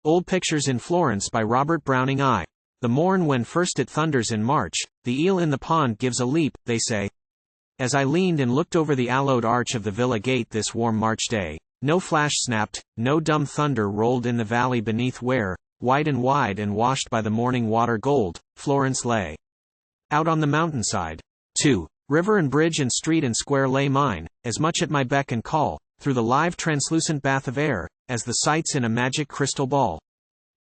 Old Pictures in Florence by Robert Browning I. The morn when first it thunders in March, the eel in the pond gives a leap, they say. As I leaned and looked over the aloed arch of the villa gate this warm March day, no flash snapped, no dumb thunder rolled in the valley beneath where, white and wide and washed by the morning water gold, Florence lay. Out on the mountainside, too, river and bridge and street and square lay mine, as much at my beck and call, through the live translucent bath of air, as the sights in a magic crystal ball.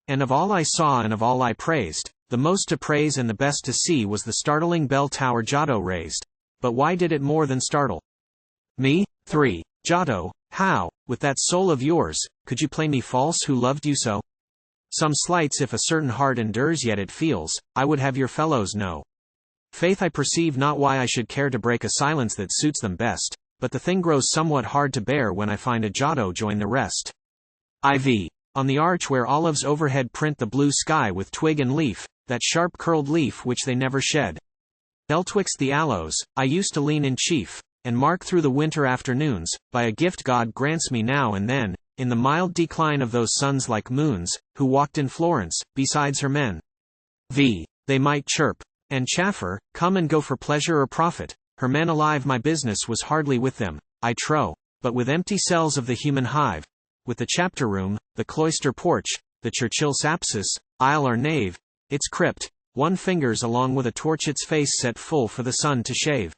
And of all I saw and of all I praised, the most to praise and the best to see was the startling bell tower Giotto raised. But why did it more than startle me? 3. Giotto, how, with that soul of yours, could you play me false who loved you so? Some slights if a certain heart endures yet it feels, I would have your fellows know. Faith, I perceive not why I should care to break a silence that suits them best, but the thing grows somewhat hard to bear when I find a Giotto join the rest. IV. On the arch where olives overhead print the blue sky with twig and leaf, that sharp curled leaf which they never shed. Twixt the aloes, I used to lean in chief, and mark through the winter afternoons, by a gift God grants me now and then, in the mild decline of those suns like moons, who walked in Florence, besides her men. They might chirp and chaffer, come and go for pleasure or profit, her men alive my business was hardly with them, I trow, but with empty cells of the human hive, with the chapter room, the cloister porch, the Churchill's apsis, aisle or nave, its crypt, one fingers along with a torch its face set full for the sun to shave.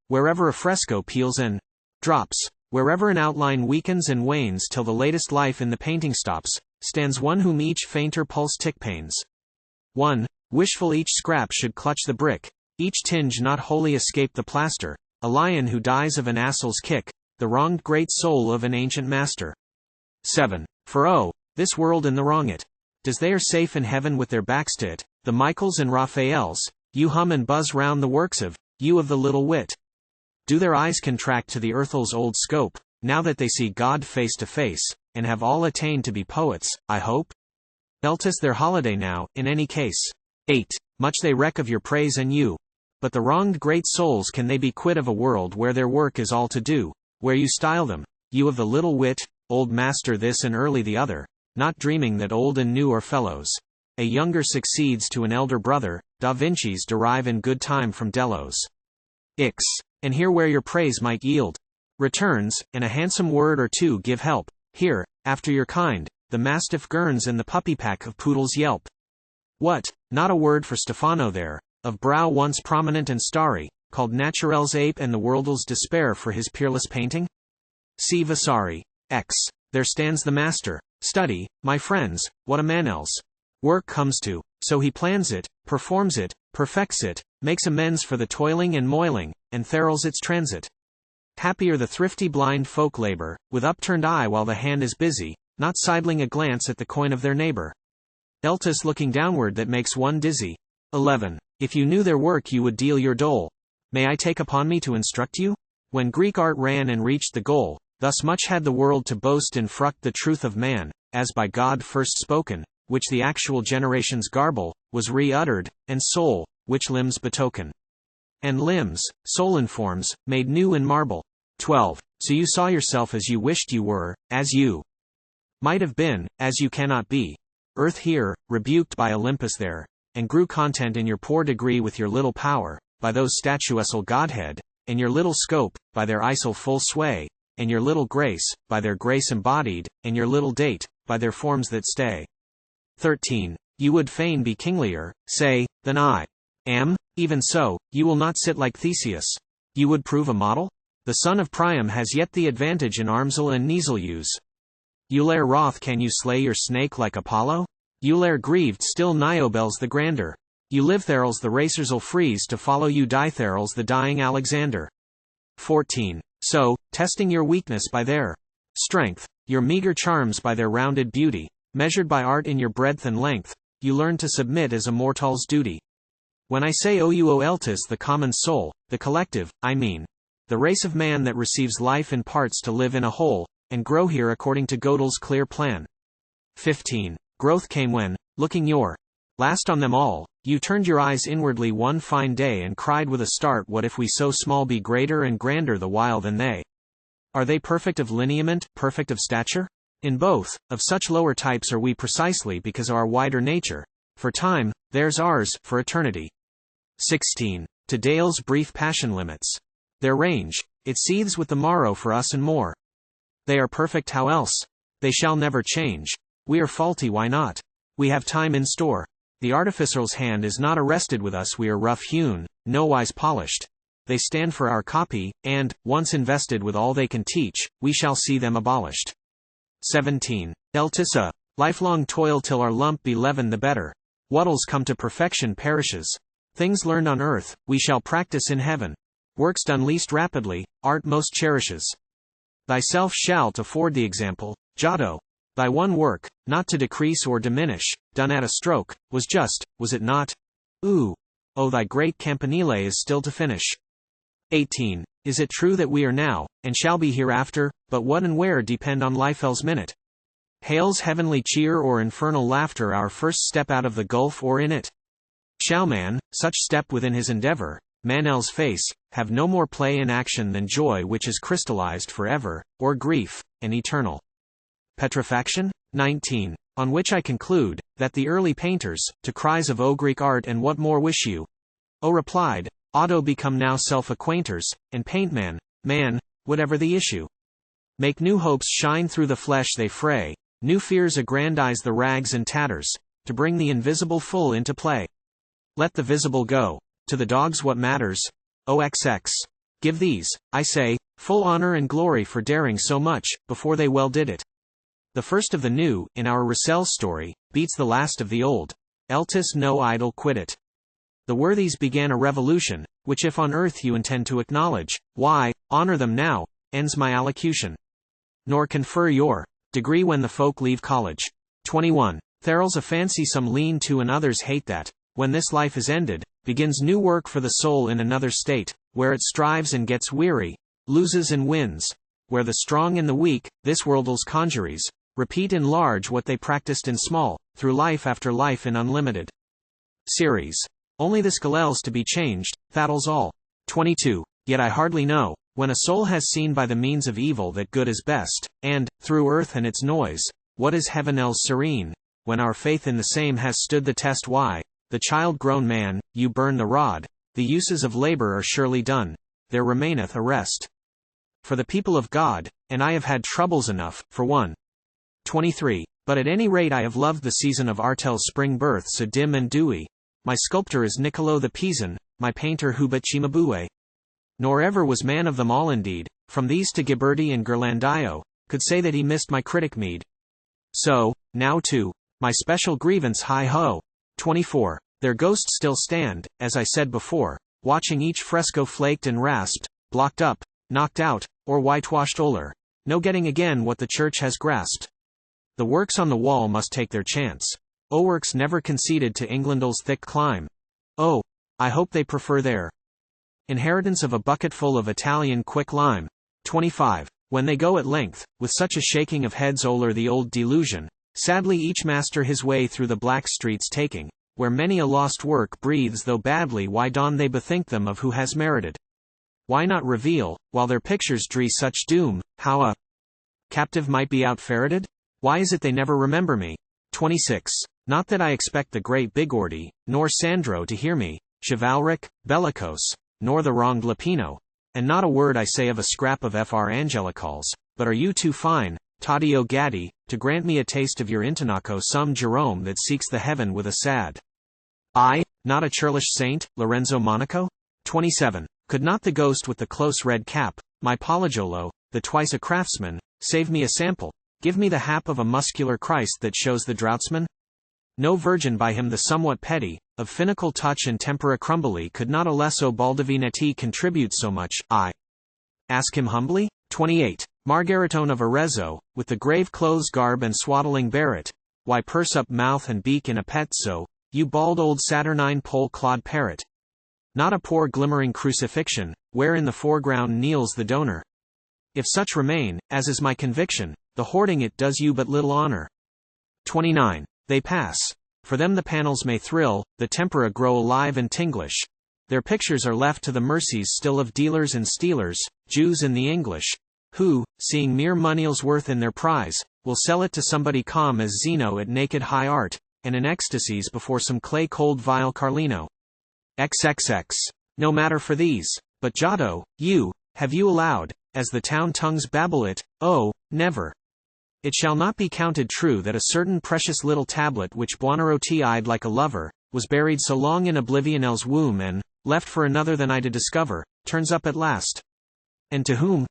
Wherever a fresco peels and drops, wherever an outline weakens and wanes till the latest life in the painting stops, stands one whom each fainter pulse tick pains. One, wishful each scrap should clutch the brick, each tinge not wholly escape the plaster, a lion who dies of an ass's kick, the wronged great soul of an ancient master. 7. For oh, this world and the wrong it. Does they are safe in heaven with their backs to it, the Michaels and Raphaels, you hum and buzz round the works of, you of the little wit. Do their eyes contract to the earth's old scope, now that they see God face to face, and have all attained to be poets, I hope? Eltis their holiday now, in any case. 8. Much they reck of your praise and you. But the wronged great souls can they be quit of a world where their work is all to do, where you style them, you of the little wit, old master this and early the other, not dreaming that old and new are fellows. A younger succeeds to an elder brother, Da Vinci's derive in good time from Delos. Ix. And here where your praise might yield returns, and a handsome word or two give help, here, after your kind, the mastiff gurns and the puppy pack of poodles yelp. What, not a word for Stefano there, of brow once prominent and starry, called Naturel's ape and the world's despair for his peerless painting? C. Vasari. X. There stands the master. Study, my friends, what a man else work comes to, so he plans it, performs it, perfects it, makes amends for the toiling and moiling, and therails its transit. Happier the thrifty blind folk labor, with upturned eye while the hand is busy, not sidling a glance at the coin of their neighbor. Eltis looking downward that makes one dizzy. 11. If you knew their work you would deal your dole. May I take upon me to instruct you? When Greek art ran and reached the goal, thus much had the world to boast and fruct the truth of man, as by God first spoken, which the actual generations garble, was re-uttered, and soul, which limbs betoken. And limbs, soul informs, made new in marble. 12. So you saw yourself as you wished you were, as you might have been, as you cannot be. Earth here, rebuked by Olympus there, and grew content in your poor degree with your little power, by those statuesque Godhead, and your little scope, by their isle full sway, and your little grace, by their grace embodied, and your little date, by their forms that stay. 13. You would fain be kinglier, say, than I am, even so, you will not sit like Theseus. You would prove a model? The son of Priam has yet the advantage in armsel and kneesel use. Eulare wroth can you slay your snake like Apollo? Eulare grieved still Niobel's the grander. Euliphtherals the racers'll freeze to follow you Ditherals the dying Alexander. 14. So, testing your weakness by their strength, your meager charms by their rounded beauty, measured by art in your breadth and length, you learn to submit as a mortal's duty. When I say O you O Eltis the common soul, the collective, I mean the race of man that receives life in parts to live in a whole, and grow here according to Gödel's clear plan. 15. Growth came when, looking your last on them all, you turned your eyes inwardly one fine day and cried with a start, what if we so small be greater and grander the while than they? Are they perfect of lineament, perfect of stature? In both, of such lower types are we precisely because of our wider nature. For time, there's ours, for eternity. 16. To Dale's brief passion limits. Their range, it seethes with the morrow for us and more. They are perfect, how else? They shall never change. We are faulty, why not? We have time in store. The artificer's hand is not arrested with us, we are rough-hewn, nowise polished. They stand for our copy, and, once invested with all they can teach, we shall see them abolished. 17. Eltissa. Lifelong toil till our lump be leavened the better. What'll's come to perfection perishes. Things learned on earth, we shall practice in heaven. Works done least rapidly, art most cherishes. Thyself shalt afford the example, Giotto. Thy one work, not to decrease or diminish, done at a stroke, was just, was it not? Oh, thy great campanile is still to finish. 18. Is it true that we are now, and shall be hereafter, but what and where depend on Liefel's minute? Hails heavenly cheer or infernal laughter our first step out of the gulf or in it? Shall man, such step within his endeavor, Manel's face, have no more play in action than joy which is crystallized forever, or grief, and eternal? Petrifaction? 19. On which I conclude, that the early painters, to cries of O Greek art and what more wish you? O replied, Auto become now self-acquainters, and paint man, whatever the issue. Make new hopes shine through the flesh they fray, new fears aggrandize the rags and tatters, to bring the invisible full into play. Let the visible go, to the dogs what matters? OXX. Give these, I say, full honor and glory for daring so much, before they well did it. The first of the new, in our Rousseau story, beats the last of the old. Eltis no idle quit it. The worthies began a revolution, which if on earth you intend to acknowledge, why, honor them now, ends my allocution. Nor confer your degree when the folk leave college. 21. Theral's a fancy some lean to and others hate that, when this life is ended, begins new work for the soul in another state, where it strives and gets weary, loses and wins, where the strong and the weak, this world's conjuries, repeat in large what they practiced in small, through life after life in unlimited series. Only the skeletals to be changed, that'll's all. 22. Yet I hardly know, when a soul has seen by the means of evil that good is best, and, through earth and its noise, what is heaven's serene, when our faith in the same has stood the test, why, the child-grown man, you burn the rod, the uses of labor are surely done, there remaineth a rest for the people of God, and I have had troubles enough, for one. 23. But at any rate I have loved the season of Artel's spring birth so dim and dewy. My sculptor is Niccolo the Pisan, my painter Hubert Cimabue. Nor ever was man of them all indeed, from these to Ghiberti and Ghirlandaio, could say that he missed my critic meed. So, now too, my special grievance hi-ho. 24. Their ghosts still stand, as I said before, watching each fresco flaked and rasped, blocked up, knocked out, or whitewashed o'er, no getting again what the church has grasped. The works on the wall must take their chance. Works never conceded to England's thick clime. Oh, I hope they prefer their inheritance of a bucketful of Italian quick lime. 25. When they go at length, with such a shaking of heads o'er the old delusion, sadly each master his way through the black streets taking, where many a lost work breathes though badly, why don they bethink them of who has merited? Why not reveal, while their pictures dree such doom, how a captive might be out-ferreted? Why is it they never remember me? 26. Not that I expect the great Bigordi, nor Sandro to hear me, chivalric, bellicose, nor the wronged Lupino, and not a word I say of a scrap of Fr. Angelicals, but are you too fine, Taddeo Gaddi, to grant me a taste of your intonaco some Jerome that seeks the heaven with a sad eye, not a churlish saint, Lorenzo Monaco? 27. Could not the ghost with the close red cap, my Polygiolo, the twice a craftsman, save me a sample, give me the hap of a muscular Christ that shows the draughtsman? No virgin by him the somewhat petty, of finical touch and tempera crumbly could not Alesso Baldivinetti contribute so much, I ask him humbly? 28. Margaritone of Arezzo, with the grave clothes garb and swaddling barret, why purse up mouth and beak in a pezzo, you bald old saturnine pole-clawed parrot? Not a poor glimmering crucifixion, where in the foreground kneels the donor. If such remain, as is my conviction, the hoarding it does you but little honor. 29. They pass. For them the panels may thrill, the tempera grow alive and tinglish. Their pictures are left to the mercies still of dealers and stealers, Jews and the English, who, seeing mere money's worth in their prize, will sell it to somebody calm as Zeno at naked high art, and in ecstasies before some clay-cold vile Carlino. XXX. No matter for these, but Giotto, have you allowed, as the town tongues babble it, oh, never. It shall not be counted true that a certain precious little tablet which Buonarroti eyed like a lover, was buried so long in oblivion's womb and, left for another than I to discover, turns up at last. And to whom?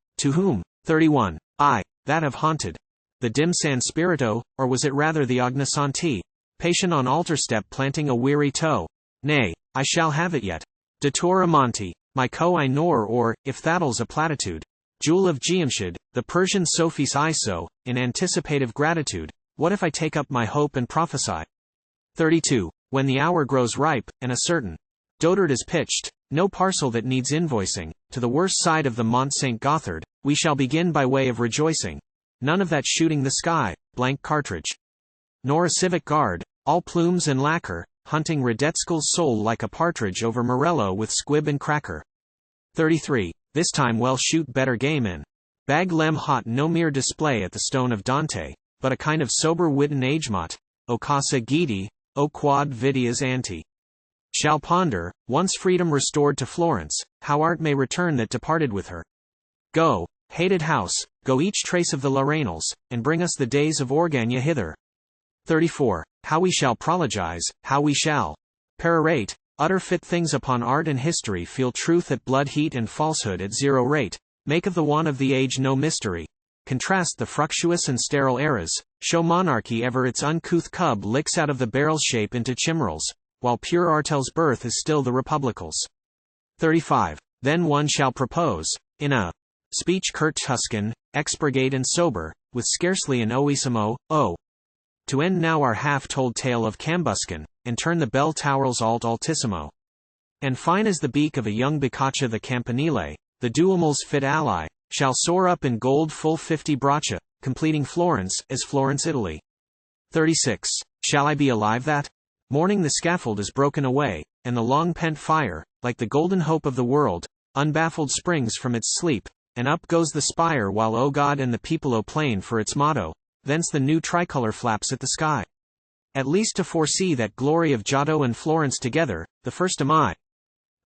31. That have haunted. The dim San Spirito, or was it rather the Ognissanti? Patient on altar step planting a weary toe. Nay, I shall have it yet. Dator Amanti, my I nor or, if that'll's a platitude. Jewel of Giamshid, the Persian Sophis Iso, in anticipative gratitude, what if I take up my hope and prophesy? 32. When the hour grows ripe, and a certain dotard is pitched, no parcel that needs invoicing, to the worst side of the Mont St. Gothard, we shall begin by way of rejoicing. None of that shooting the sky, blank cartridge. Nor a civic guard, all plumes and lacquer, hunting Radetskul's soul like a partridge over Morello with squib and cracker. 33. This time well shoot better game in. Bag lem hot no mere display at the stone of Dante, but a kind of sober witten agemot, o casa gidi, o quod vidias anti. Shall ponder, once freedom restored to Florence, how art may return that departed with her. Go, hated house, go each trace of the Larenals, and bring us the days of Orgagna hither. 34. How we shall prologize, how we shall perorate, utter fit things upon art and history, feel truth at blood heat and falsehood at zero rate, make of the want of the age no mystery, contrast the fructuous and sterile eras, show monarchy ever its uncouth cub licks out of the barrel's shape into chimerails, while pure artel's birth is still the republicals. 35. Then one shall propose, in a speech curt Tuscan, expurgate and sober, with scarcely an oissimo, to end now our half-told tale of Cambuscan, and turn the bell tower's altissimo. And fine as the beak of a young Bicaccia the Campanile, the Duomel's fit ally, shall soar up in gold full 50 braccia, completing Florence, as Florence Italy. 36. Shall I be alive that? Morning the scaffold is broken away, and the long-pent fire, like the golden hope of the world, unbaffled springs from its sleep, and up goes the spire while O God and the people O plain for its motto, thence the new tricolor flaps at the sky. At least to foresee that glory of Giotto and Florence together, the first am I,